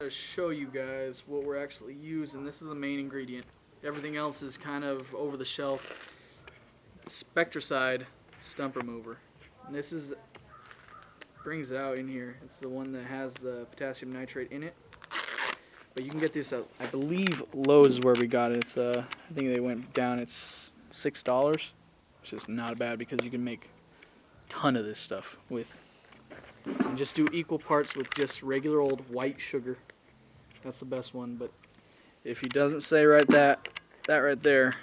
to show you guys what we're actually using. This is the main ingredient. Everything else is kind of over the shelf. Spectracide stump remover. And this is, brings it out in here. It's the one that has the potassium nitrate in it. But you can get this at, I believe Lowe's is where we got it. It's I think they went down. It's $6, which is not bad because you can make a ton of this stuff with. And just do equal parts with just regular old white sugar. That's the best one. But if he doesn't say that right there,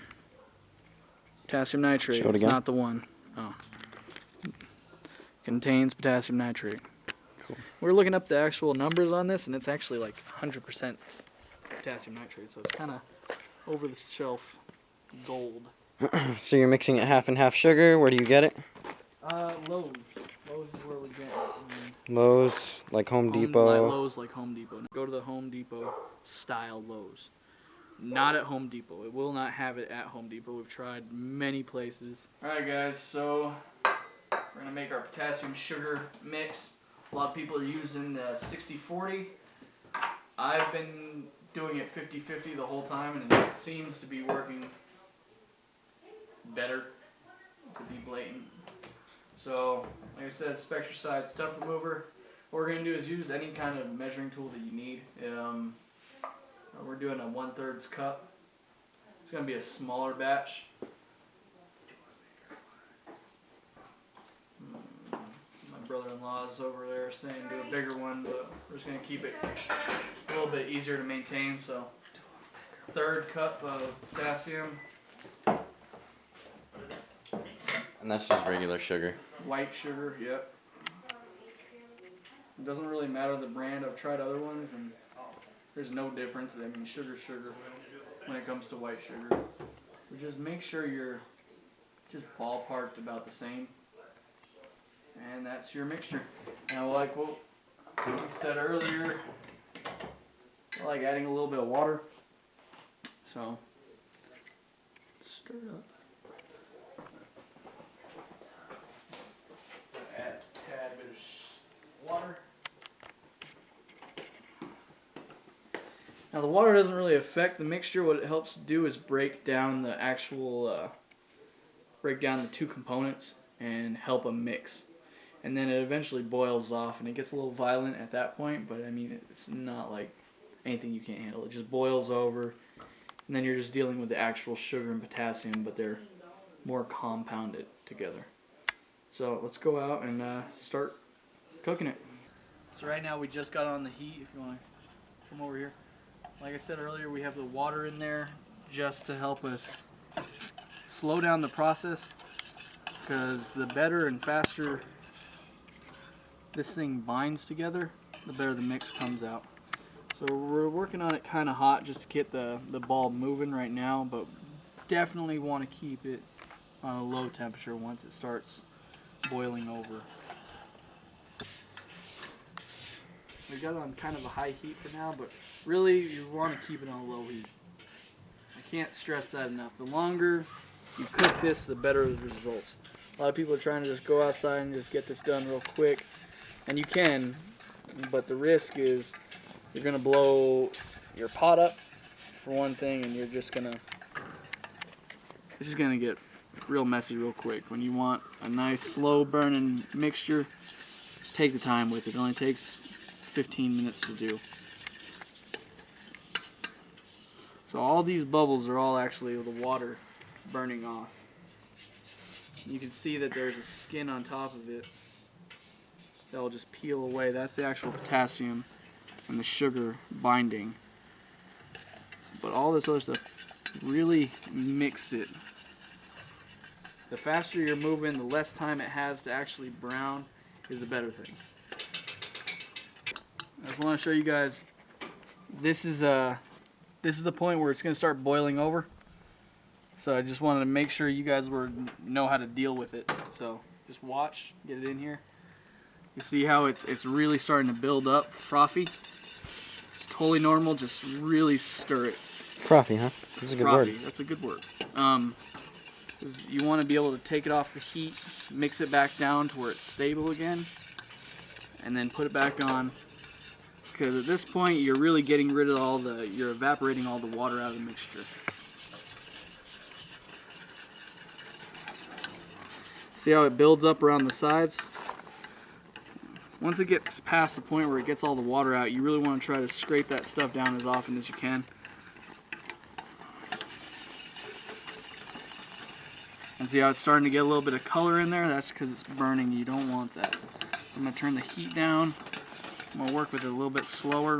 potassium nitrate, it's not the one. Oh. Contains potassium nitrate. Cool. We're looking up the actual numbers on this, and it's actually like 100% potassium nitrate, so it's kind of over the shelf gold. So you're mixing it half and half sugar. Where do you get it? Lowe's. Lowe's is where we get it. Lowe's, like Home Depot. Lowe's, like Home Depot. Go to the Home Depot style Lowe's. Not at Home Depot. It will not have it at Home Depot. We've tried many places. Alright guys, so we're going to make our potassium sugar mix. A lot of people are using the 60-40. I've been doing it 50-50 the whole time, and it seems to be working better, to be blatant. So, like I said, Spectracide stump remover. What we're going to do is use any kind of measuring tool that you need. We're doing a 1/3 cup. It's going to be a smaller batch. My brother-in-law is over there saying do a bigger one, but we're just going to keep it a little bit easier to maintain. So, 1/3 cup of potassium. And that's just regular sugar. White sugar, yep. It doesn't really matter the brand. I've tried other ones, and there's no difference. I mean, sugar's sugar when it comes to white sugar. So just make sure you're just ballparked about the same. And that's your mixture. Now, like what we said earlier, I like adding a little bit of water. So, stir it up. Add a tad bit of water. Now the water doesn't really affect the mixture. What it helps do is break down the actual, break down the two components and help them mix. And then it eventually boils off, and it gets a little violent at that point, but I mean, it's not like anything you can't handle. It just boils over, and then you're just dealing with the actual sugar and potassium, but they're more compounded together. So let's go out and start cooking it. So right now we just got on the heat. If you want to come over here. Like I said earlier, we have the water in there just to help us slow down the process, because the better and faster this thing binds together, the better the mix comes out. So we're working on it kind of hot just to get the ball moving right now, but definitely want to keep it on a low temperature once it starts boiling over. We got it on kind of a high heat for now, but really you want to keep it on a low heat. I can't stress that enough. The longer you cook this, the better the results. A lot of people are trying to just go outside and just get this done real quick, and you can, but the risk is you're going to blow your pot up for one thing, and you're just going to, it's just going to get real messy real quick. When you want a nice slow burning mixture, just take the time with it. It only takes 15 minutes to do. So all these bubbles are all actually the water burning off. You can see that there's a skin on top of it that will just peel away. That's the actual potassium and the sugar binding. But all this other stuff, really mix it. The faster you're moving, the less time it has to actually brown is a better thing. I just want to show you guys, this is the point where it's going to start boiling over. So I just wanted to make sure you guys know how to deal with it. So just watch, get it in here. You see how it's really starting to build up, frothy. It's totally normal, just really stir it. Frothy, huh? That's a good word. That's a good word. You want to be able to take it off the heat, mix it back down to where it's stable again, and then put it back on. because at this point you're really getting rid of you're evaporating all the water out of the mixture. See how it builds up around the sides? Once it gets past the point where it gets all the water out, you really want to try to scrape that stuff down as often as you can. And see how it's starting to get a little bit of color in there? That's because it's burning. You don't want that. I'm going to turn the heat down. I'm going to work with it a little bit slower.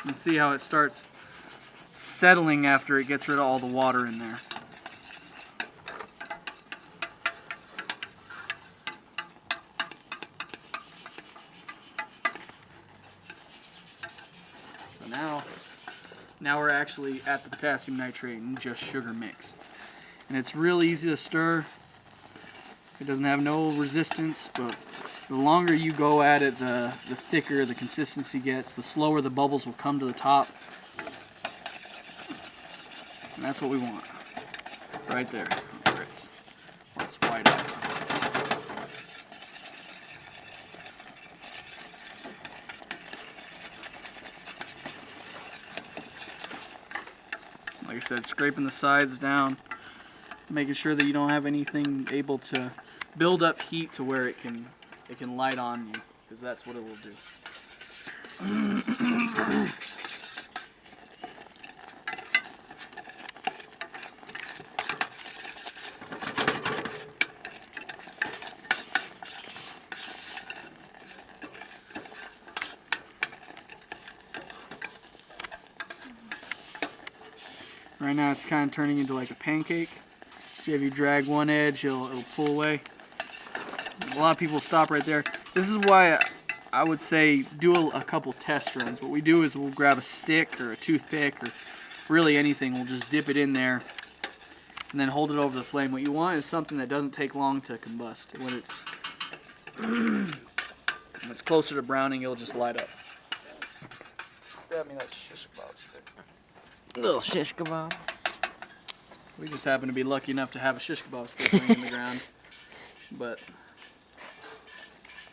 And see how it starts settling after it gets rid of all the water in there. Now we're actually at the potassium nitrate and just sugar mix. And it's real easy to stir. It doesn't have no resistance, but the longer you go at it, the thicker the consistency gets, the slower the bubbles will come to the top. And that's what we want. Right there, where it's wide open. Like I said, scraping the sides down, making sure that you don't have anything able to build up heat to where it can light on you, because that's what it will do. Right now it's kind of turning into like a pancake. See, if you drag one edge, it'll pull away. A lot of people stop right there. This is why I would say do a couple test runs. What we do is we'll grab a stick or a toothpick or really anything. We'll just dip it in there and then hold it over the flame. What you want is something that doesn't take long to combust. When it's closer to browning, it'll just light up. Grab me that shish kebab stick. Little shish kebab. We just happen to be lucky enough to have a shish kebab stick laying in the ground. But,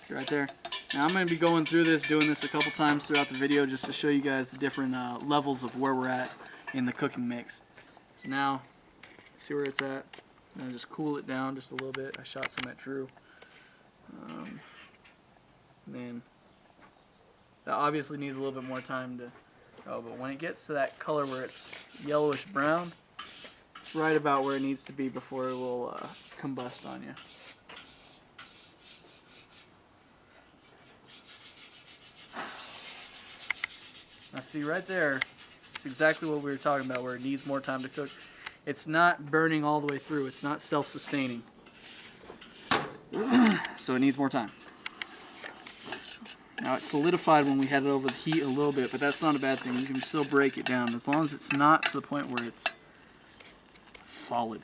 right there. Now I'm going to be going through this, doing this a couple times throughout the video just to show you guys the different levels of where we're at in the cooking mix. So now, see where it's at. And just cool it down just a little bit. I shot some at Drew. Then, that obviously needs a little bit more time to go, but when it gets to that color where it's yellowish brown, it's right about where it needs to be before it will combust on you. Now see right there, it's exactly what we were talking about, where it needs more time to cook. It's not burning all the way through, it's not self-sustaining. So it needs more time. Now it's solidified when we had it over the heat a little bit, but that's not a bad thing. You can still break it down as long as it's not to the point where it's solid.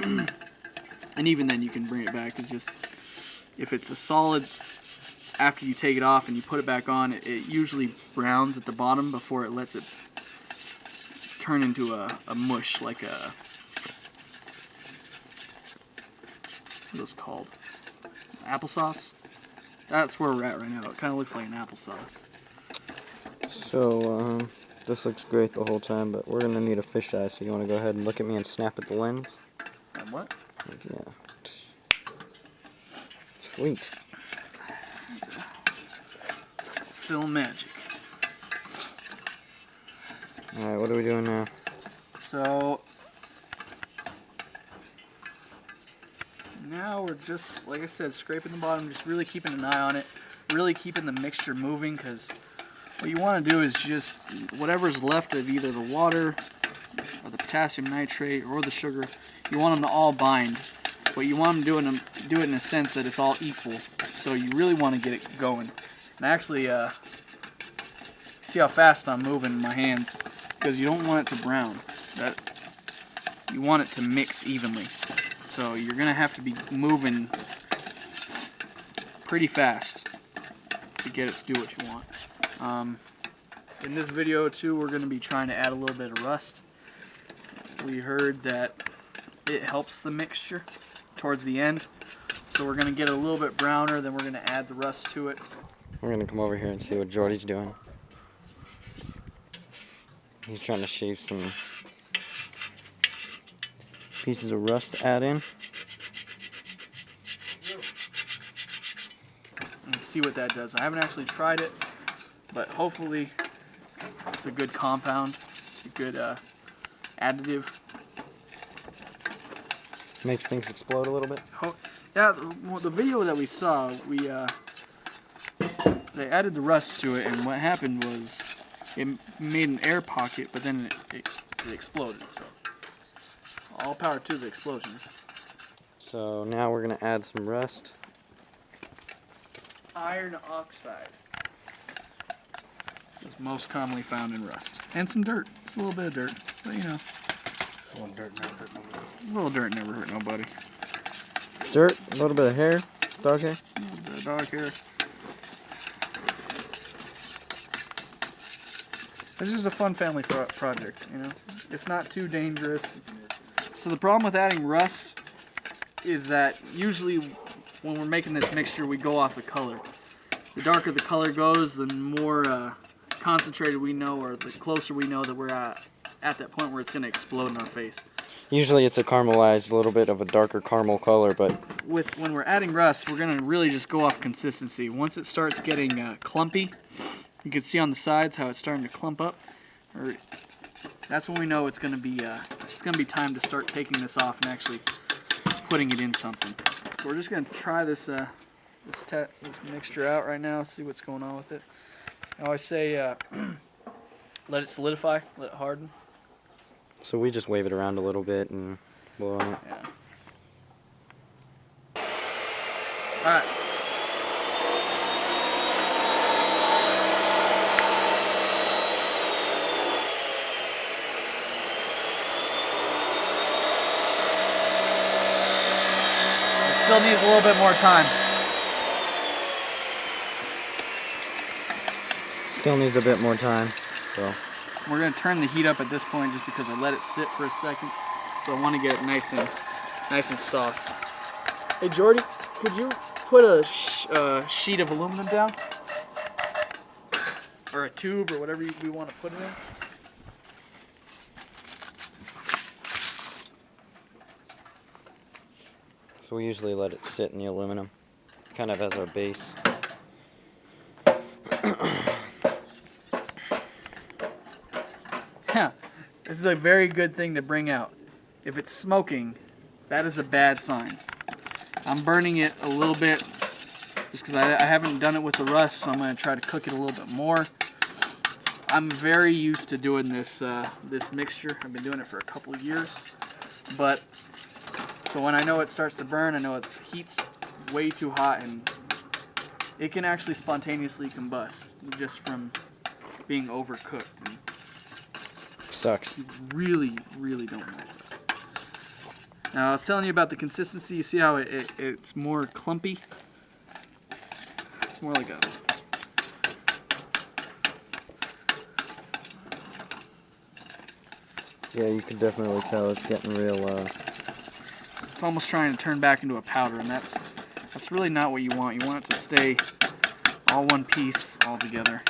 And even then you can bring it back. It's just, if it's a solid, after you take it off and you put it back on, it usually browns at the bottom before it lets it turn into a mush, like a, what is it called? Applesauce? That's where we're at right now. It kind of looks like an applesauce. So, this looks great the whole time, but we're going to need a fisheye, so you want to go ahead and look at me and snap at the lens? And what? Yeah. Sweet. Film magic. Alright, what are we doing now? So, now we're just, like I said, scraping the bottom, just really keeping an eye on it, really keeping the mixture moving, because what you want to do is just, whatever's left of either the water, or the potassium nitrate, or the sugar, you want them to all bind, but you want them to do it in a sense that it's all equal, so you really want to get it going. And actually, see how fast I'm moving my hands, because you don't want it to brown. You want it to mix evenly. So you're going to have to be moving pretty fast to get it to do what you want. In this video too, we're going to be trying to add a little bit of rust. We heard that it helps the mixture towards the end. So we're going to get it a little bit browner, then we're going to add the rust to it. We're gonna come over here and see what Jordy's doing. He's trying to shave some pieces of rust to add in. And see what that does. I haven't actually tried it, but hopefully it's a good compound, a good additive. Makes things explode a little bit. Yeah, the video that we saw, they added the rust to it, and what happened was it made an air pocket, but then it exploded. So all power to the explosions. So now we're gonna add some rust. Iron oxide is most commonly found in rust, and some dirt. Just a little bit of dirt, but you know, A little dirt never hurt nobody. a little dirt never hurt nobody. Dirt, a little bit of hair, dog hair. A little bit of dog hair. This is a fun family project, you know. It's not too dangerous. So the problem with adding rust is that usually when we're making this mixture, we go off the color. The darker the color goes, the more concentrated we know, or the closer we know that we're at that point where it's going to explode in our face. Usually it's a caramelized, a little bit of a darker caramel color, but When we're adding rust, we're going to really just go off consistency. Once it starts getting clumpy, you can see on the sides how it's starting to clump up. That's when we know it's going to be time to start taking this off and actually putting it in something. So we're just going to try this mixture out right now, see what's going on with it. I always say let it solidify, let it harden. so we just wave it around a little bit and blow on it. Yeah. All right. Still needs a little bit more time. Still needs a bit more time, so. We're going to turn the heat up at this point just because I let it sit for a second. So I want to get it nice and soft. Hey Jordy, could you put a sheet of aluminum down? Or a tube or whatever we want to put it in? So we usually let it sit in the aluminum, kind of as our base. Yeah, this is a very good thing to bring out. If it's smoking, that is a bad sign. I'm burning it a little bit just because I haven't done it with the rust, so I'm going to try to cook it a little bit more. I'm very used to doing this this mixture. I've been doing it for a couple of years, but so when I know it starts to burn, I know the heat's way too hot, and it can actually spontaneously combust just from being overcooked. And Sucks. really, really don't like that. Now I was telling you about the consistency. You see how it's more clumpy? It's more like a... Yeah, you can definitely tell it's getting real, It's almost trying to turn back into a powder, and that's really not what you want. You want it to stay all one piece, all together.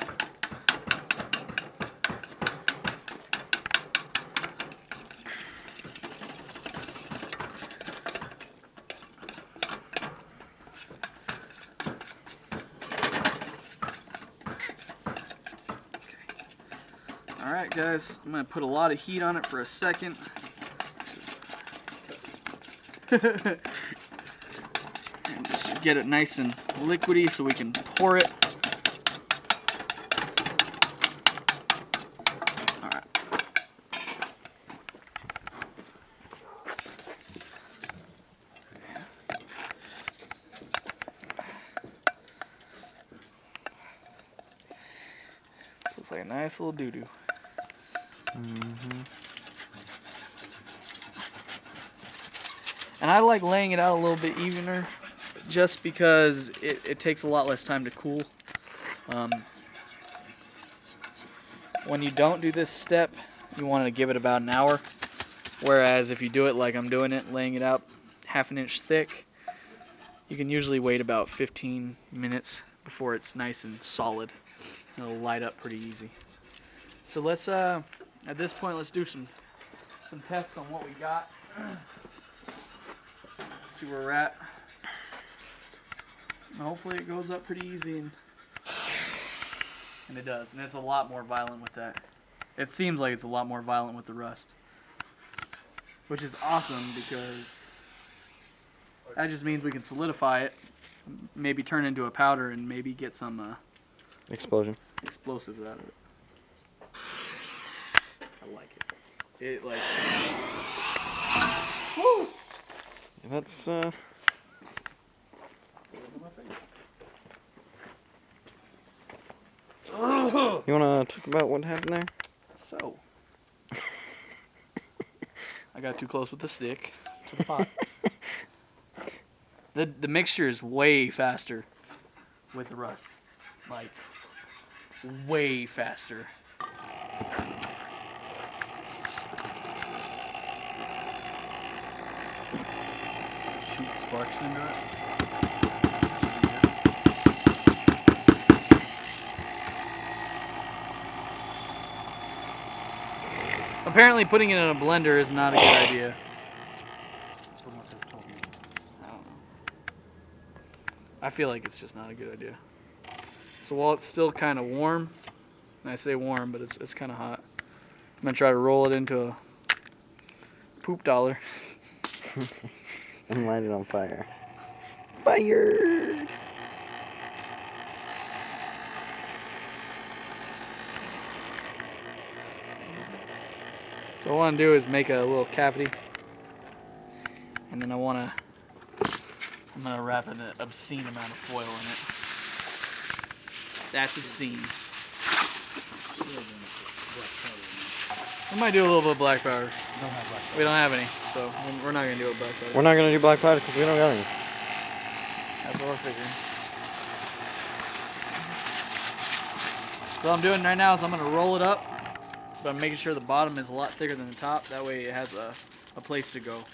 Alright guys, I'm going to put a lot of heat on it for a second. And just get it nice and liquidy so we can pour it. Alright. This looks like a nice little doo-doo. And I like laying it out a little bit evener just because it takes a lot less time to cool. When you don't do this step, you want to give it about an hour. Whereas if you do it like I'm doing it, laying it out half an inch thick, You can usually wait about 15 minutes before it's nice and solid. It'll light up pretty easy. So let's at this point let's do some tests on what we got. See where we're at. And hopefully it goes up pretty easy and it does. And it's a lot more violent with that. It seems like it's a lot more violent with the rust. Which is awesome because that just means we can solidify it, maybe turn it into a powder and maybe get some Explosion. explosives out of it. I like it. It like woo! That's You wanna talk about what happened there? So I got too close with the stick to the pot. The mixture is way faster with the rust. Like way faster. Shoot sparks into it. Apparently putting it in a blender is not a good idea. From what they've told me. I don't know. I feel like it's just not a good idea. So while it's still kind of warm, and I say warm, but it's kind of hot, I'm going to try to roll it into a poop dollar. And light it on fire. Fire! So what I want to do is make a little cavity, and then I'm going to wrap an obscene amount of foil in it. That's obscene. We might do a little bit of black powder. Don't have black We don't have any, so we're not going to do it black powder. We're not gonna do black powder because we don't got any. That's what we're figuring. So what I'm doing right now is I'm going to roll it up, but I'm making sure the bottom is a lot thicker than the top. That way it has a place to go.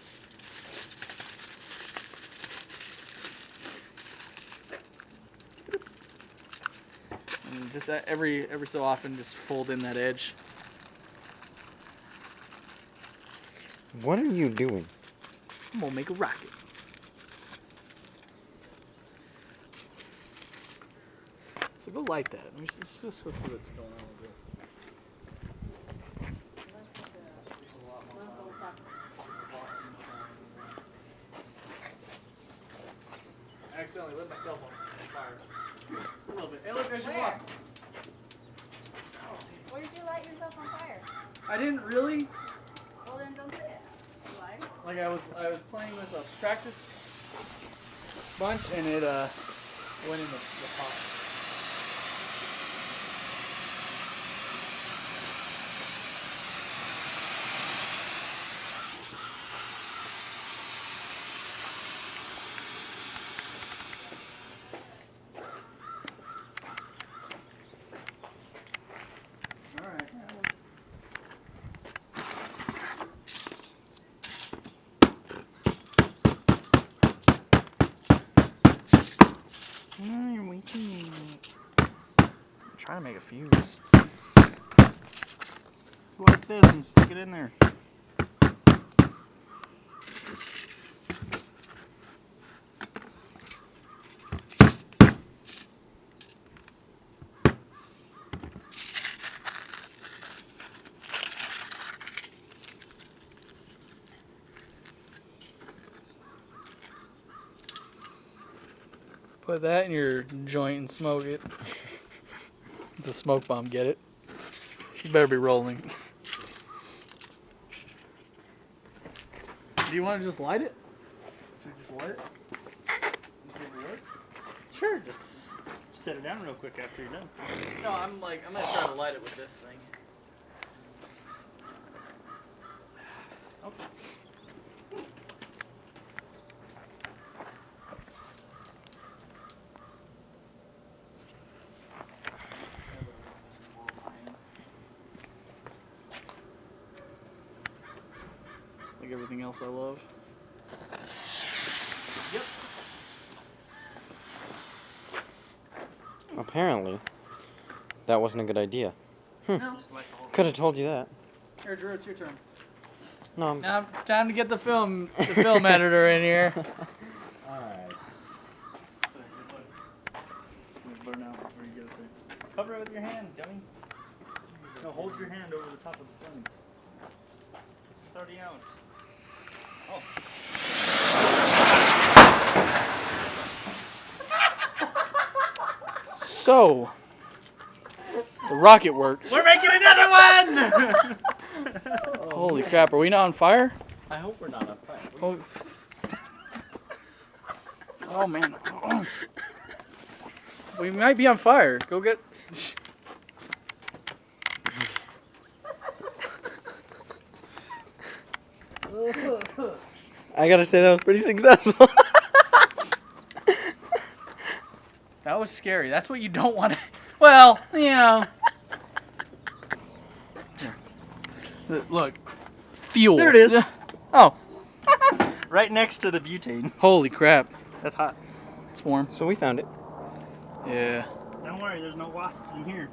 And just every so often, just fold in that edge. What are you doing? I'm gonna make a rocket. So go light that. Let's just see what's going on with it. I accidentally lit myself on fire. Just a little bit. Hey, look, there's your Where? wasp. Where did you light yourself on fire? I didn't really. Well, then don't say it. You lied. Like I was playing with a practice bunch and it went in the pot. You're waiting. I'm trying to make a fuse. Like this and stick it in there. Put that in your joint and smoke it. It's a smoke bomb, get it? You better be rolling. Do you want to just light it? Should we just light it? You think it works? Sure, just set it down real quick after you're done. No, I'm gonna try to light it with this thing. Okay. Like everything else I love. Yep. apparently, that wasn't a good idea. No. Just light the whole Could have told you that. Here, Drew, it's your turn. No, I'm... Now, time to get the film editor in here. Alright. burn out before you get it there. Cover it with your hand, dummy. No, hold your hand over the top of the flame. It's already out. Oh. So, the rocket worked. We're making another one! Holy crap, are we not on fire? I hope we're not on fire. Oh, oh man. We might be on fire. Go get... I gotta say that was pretty successful. That was scary. That's what you don't want to... Well, you know. Here. Look. Fuel. There it is. Oh, Right next to the butane. holy crap. That's hot. It's warm. So we found it. Yeah. Don't worry, there's no wasps in here.